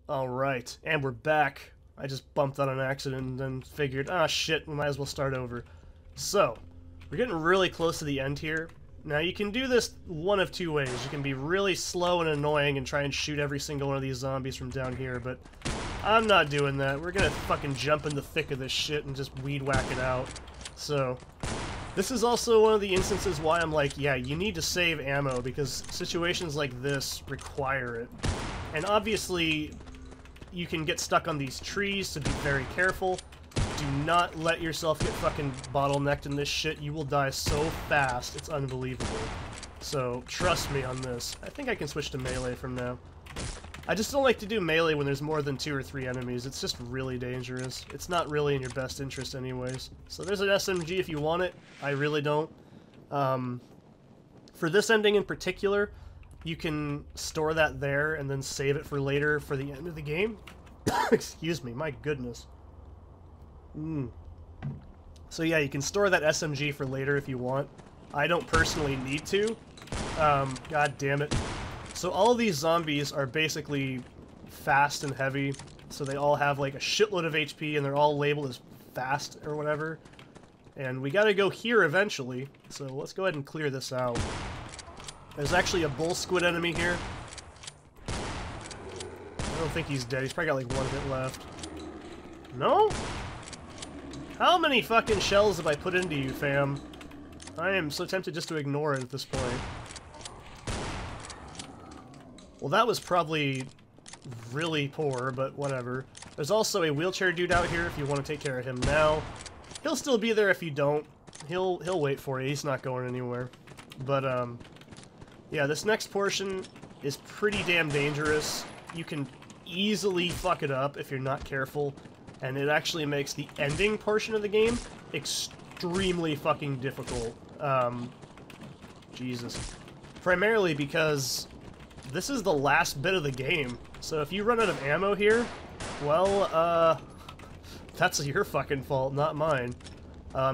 Alright, and we're back. I just bumped on an accident and then figured, ah shit, we might as well start over. So, we're getting really close to the end here. Now you can do this one of two ways. You can be really slow and annoying and try and shoot every single one of these zombies from down here, but I'm not doing that. We're gonna fucking jump in the thick of this shit and just weed whack it out. So, this is also one of the instances why I'm like, yeah, you need to save ammo because situations like this require it. And obviously, you can get stuck on these trees, so be very careful. Do not let yourself get fucking bottlenecked in this shit. You will die so fast, it's unbelievable. So, trust me on this. I think I can switch to melee from now. I just don't like to do melee when there's more than 2 or 3 enemies. It's just really dangerous. It's not really in your best interest anyways. So there's an SMG if you want it. I really don't. For this ending in particular, you can store that there and then save it for later for the end of the game. Excuse me, my goodness. So yeah, you can store that SMG for later if you want. I don't personally need to. God damn it. So all of these zombies are basically fast and heavy, so they all have like a shitload of HP and they're all labeled as fast or whatever. And we gotta go here eventually, so let's go ahead and clear this out. There's actually a bull squid enemy here. I don't think he's dead. He's probably got like 1 hit left. No? How many fucking shells have I put into you, fam? I am so tempted just to ignore it at this point. Well, that was probably really poor, but whatever. There's also a wheelchair dude out here if you want to take care of him now. He'll still be there if you don't. He'll wait for you. He's not going anywhere. But, yeah, this next portion is pretty damn dangerous. You can easily fuck it up if you're not careful, and it actually makes the ending portion of the game extremely fucking difficult. Jesus. Primarily because this is the last bit of the game, so if you run out of ammo here, well, that's your fucking fault, not mine.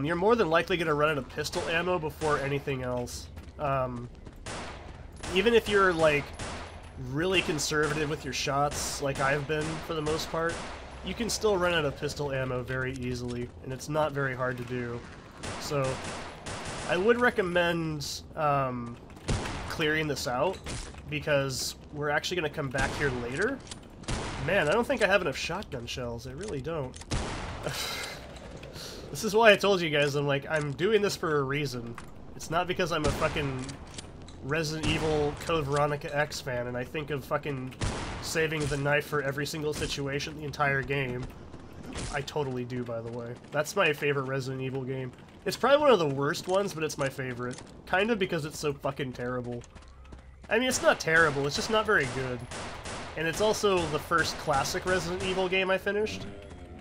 You're more than likely gonna run out of pistol ammo before anything else. Even if you're, like, really conservative with your shots, like I've been for the most part, you can still run out of pistol ammo very easily, and it's not very hard to do. So, I would recommend, clearing this out, because we're actually going to come back here later. Man, I don't think I have enough shotgun shells. I really don't. This is why I told you guys, I'm doing this for a reason. It's not because I'm a fucking Resident Evil Code Veronica X fan, and I think of fucking saving the knife for every single situation in the entire game. I totally do, by the way. That's my favorite Resident Evil game. It's probably one of the worst ones, but it's my favorite. Kind of because it's so fucking terrible. I mean, it's not terrible, it's just not very good. And it's also the first classic Resident Evil game I finished.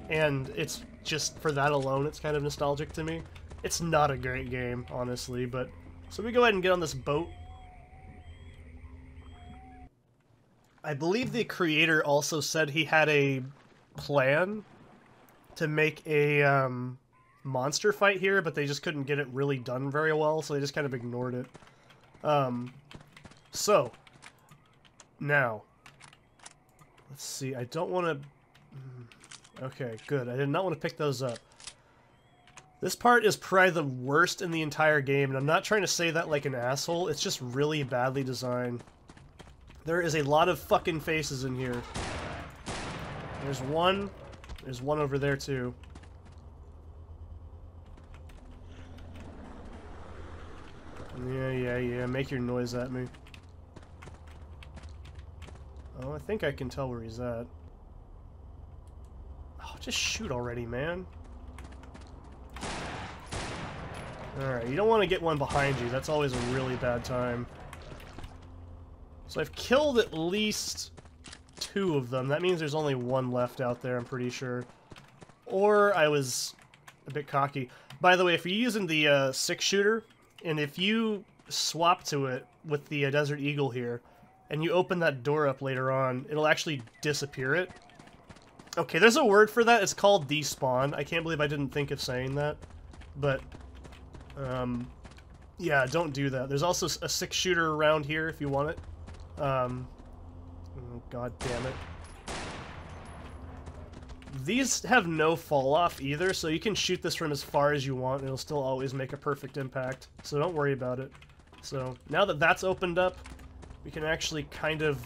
And it's just, for that alone, it's kind of nostalgic to me. It's not a great game, honestly, but... So we go ahead and get on this boat. I believe the creator also said he had a plan to make a monster fight here, but they just couldn't get it really done very well, so they just kind of ignored it. So, now, let's see, I don't want to... Okay, good, I did not want to pick those up. This part is probably the worst in the entire game, and I'm not trying to say that like an asshole, it's just really badly designed. There is a lot of fucking faces in here. There's one over there too. Yeah, make your noise at me. Oh, I think I can tell where he's at. Oh, just shoot already, man. Alright, you don't want to get one behind you. That's always a really bad time. So I've killed at least 2 of them. That means there's only 1 left out there, I'm pretty sure. Or I was a bit cocky. By the way, if you're using the 6-shooter, and if you swap to it with the Desert Eagle here, and you open that door up later on, it'll actually disappear it. Okay, there's a word for that. It's called despawn. I can't believe I didn't think of saying that. But, yeah, don't do that. There's also a 6-shooter around here if you want it. Oh, God damn it. These have no fall off either, so you can shoot this from as far as you want, and it'll still always make a perfect impact. So don't worry about it. So now that that's opened up, we can actually kind of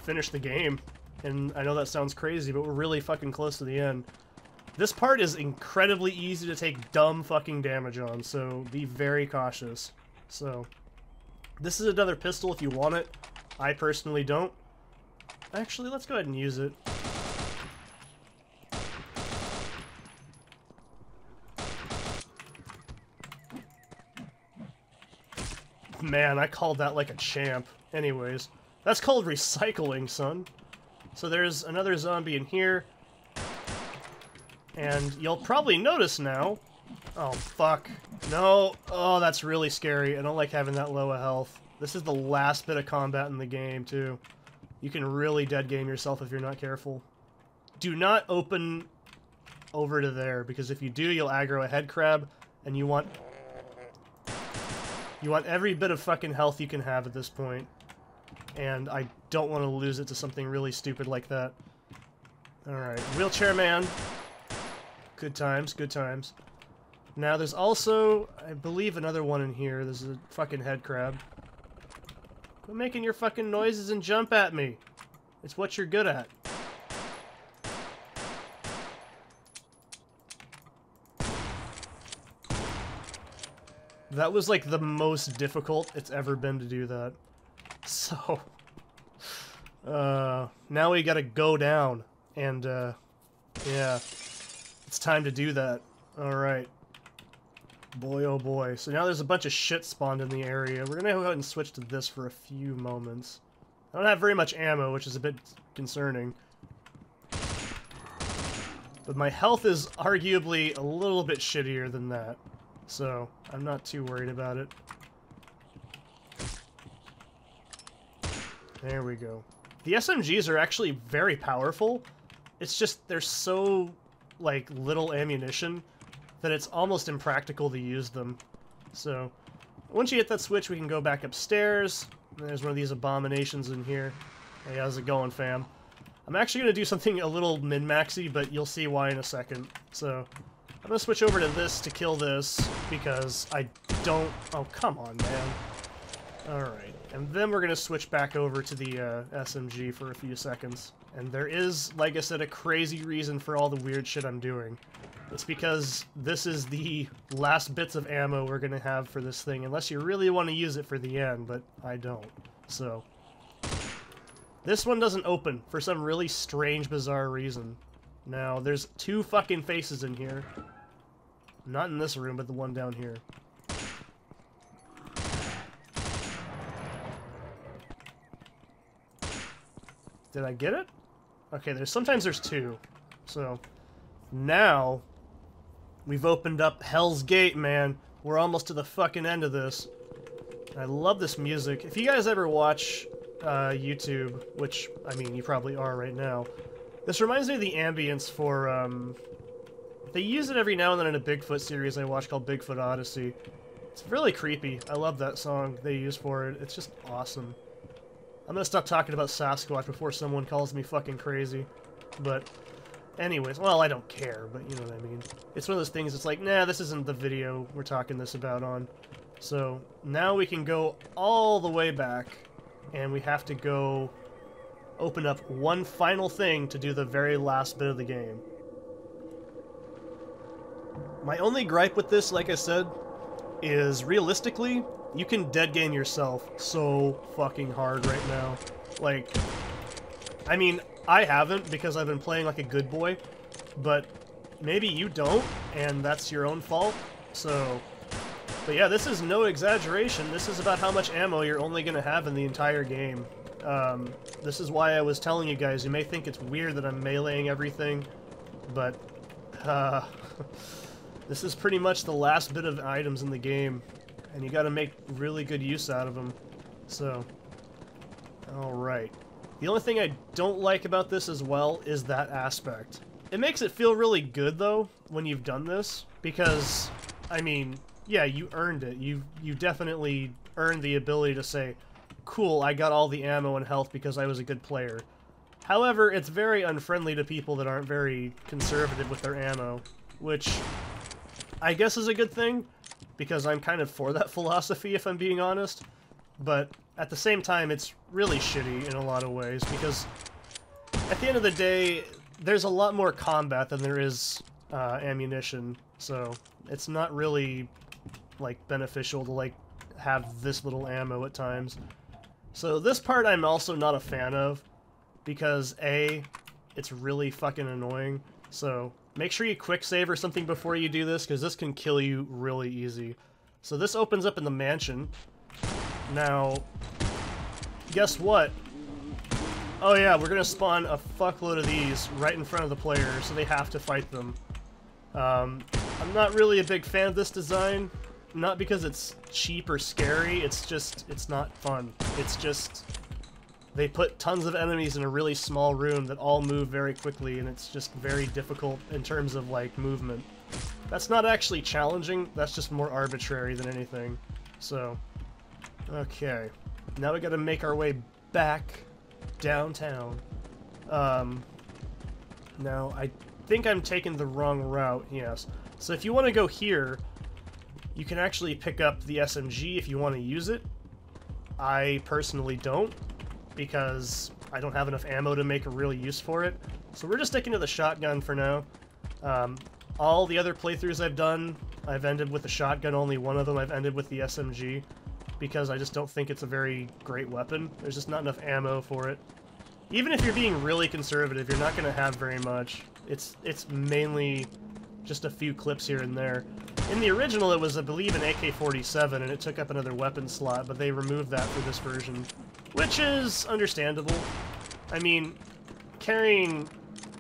finish the game. And I know that sounds crazy, but we're really fucking close to the end. This part is incredibly easy to take dumb fucking damage on, so be very cautious. So, this is another pistol if you want it. I personally don't. Actually, let's go ahead and use it. Man, I called that like a champ. Anyways, that's called recycling, son. So there's another zombie in here. And you'll probably notice now... Oh, fuck. No. Oh, that's really scary. I don't like having that low of health. This is the last bit of combat in the game, too. You can really dead game yourself if you're not careful. Do not open over to there, because if you do, you'll aggro a head crab, and you want every bit of fucking health you can have at this point. And I don't want to lose it to something really stupid like that. Alright, wheelchair man. Good times, good times. Now there's also, I believe, another one in here. There's a fucking head crab. Quit making your fucking noises and jump at me. It's what you're good at. That was like the most difficult it's ever been to do that. So, now we gotta go down, and, yeah, it's time to do that. Alright. Boy, oh boy. So now there's a bunch of shit spawned in the area. We're gonna go ahead and switch to this for a few moments. I don't have very much ammo, which is a bit concerning. But my health is arguably a little bit shittier than that. So, I'm not too worried about it. There we go. The SMGs are actually very powerful. It's just there's so, like, little ammunition that it's almost impractical to use them. So, once you hit that switch, we can go back upstairs. There's one of these abominations in here. Hey, how's it going, fam? I'm actually going to do something a little min-maxy, but you'll see why in a second. So, I'm going to switch over to this to kill this, because I don't... Oh, come on, man. Alright, and then we're going to switch back over to the SMG for a few seconds. And there is, like I said, a crazy reason for all the weird shit I'm doing. It's because this is the last bits of ammo we're going to have for this thing, unless you really want to use it for the end, but I don't. So, this one doesn't open for some really strange, bizarre reason. Now, there's two fucking faces in here. Not in this room, but the one down here. Did I get it? Okay, sometimes there's two. So, now, we've opened up Hell's Gate, man. We're almost to the fucking end of this. I love this music. If you guys ever watch YouTube, which, I mean, you probably are right now, this reminds me of the ambience for, they use it every now and then in a Bigfoot series I watch called Bigfoot Odyssey. It's really creepy. I love that song they use for it. It's just awesome. I'm gonna stop talking about Sasquatch before someone calls me fucking crazy. But, anyways, well, I don't care, but you know what I mean. It's one of those things, it's like, nah, this isn't the video we're talking this about on. So, now we can go all the way back, and we have to go open up one final thing to do the very last bit of the game. My only gripe with this, like I said, is realistically, you can dead game yourself so fucking hard right now. Like, I mean, I haven't because I've been playing like a good boy, but maybe you don't, and that's your own fault, so... But yeah, this is no exaggeration. This is about how much ammo you're only going to have in the entire game. This is why I was telling you guys, you may think it's weird that I'm meleeing everything, but... this is pretty much the last bit of items in the game, and you gotta make really good use out of them. So, alright. The only thing I don't like about this as well is that aspect. It makes it feel really good, though, when you've done this, because, I mean, yeah, you earned it. You definitely earned the ability to say, cool, I got all the ammo and health because I was a good player. However, it's very unfriendly to people that aren't very conservative with their ammo, which I guess is a good thing, because I'm kind of for that philosophy, if I'm being honest. But at the same time, it's really shitty in a lot of ways, because at the end of the day, there's a lot more combat than there is ammunition, so it's not really, like, beneficial to, like, have this little ammo at times. So this part I'm also not a fan of, because A, it's really fucking annoying, so make sure you quick save or something before you do this, because this can kill you really easy. So this opens up in the mansion. Now, guess what? Oh yeah, we're gonna spawn a fuckload of these right in front of the player, so they have to fight them. I'm not really a big fan of this design, not because it's cheap or scary, it's not fun. It's just, they put tons of enemies in a really small room that all move very quickly, and it's just very difficult in terms of, like, movement. That's not actually challenging, that's just more arbitrary than anything. So, okay. Now we gotta make our way back downtown. Now, I think I'm taking the wrong route, yes. So if you want to go here, you can actually pick up the SMG if you want to use it. I personally don't, because I don't have enough ammo to make a real use for it. So we're just sticking to the shotgun for now. All the other playthroughs I've done, I've ended with the shotgun, only one of them I've ended with the SMG, because I just don't think it's a very great weapon. There's just not enough ammo for it. Even if you're being really conservative, you're not going to have very much. It's mainly just a few clips here and there. In the original, it was, I believe, an AK-47, and it took up another weapon slot, but they removed that for this version, which is understandable. I mean, carrying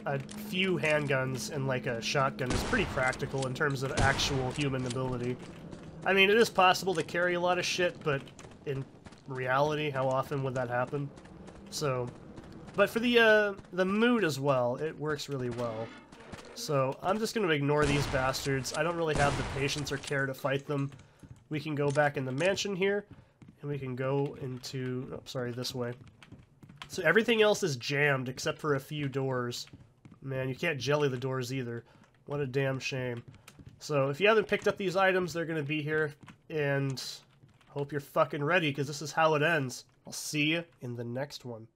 a few handguns and, like, a shotgun is pretty practical in terms of actual human ability. I mean, it is possible to carry a lot of shit, but in reality, how often would that happen? So, but for the mood as well, it works really well. So, I'm just going to ignore these bastards. I don't really have the patience or care to fight them. We can go back in the mansion here, and we can go into... oh, sorry, this way. So everything else is jammed except for a few doors. Man, you can't jelly the doors either. What a damn shame. So, if you haven't picked up these items, they're going to be here, and hope you're fucking ready, because this is how it ends. I'll see you in the next one.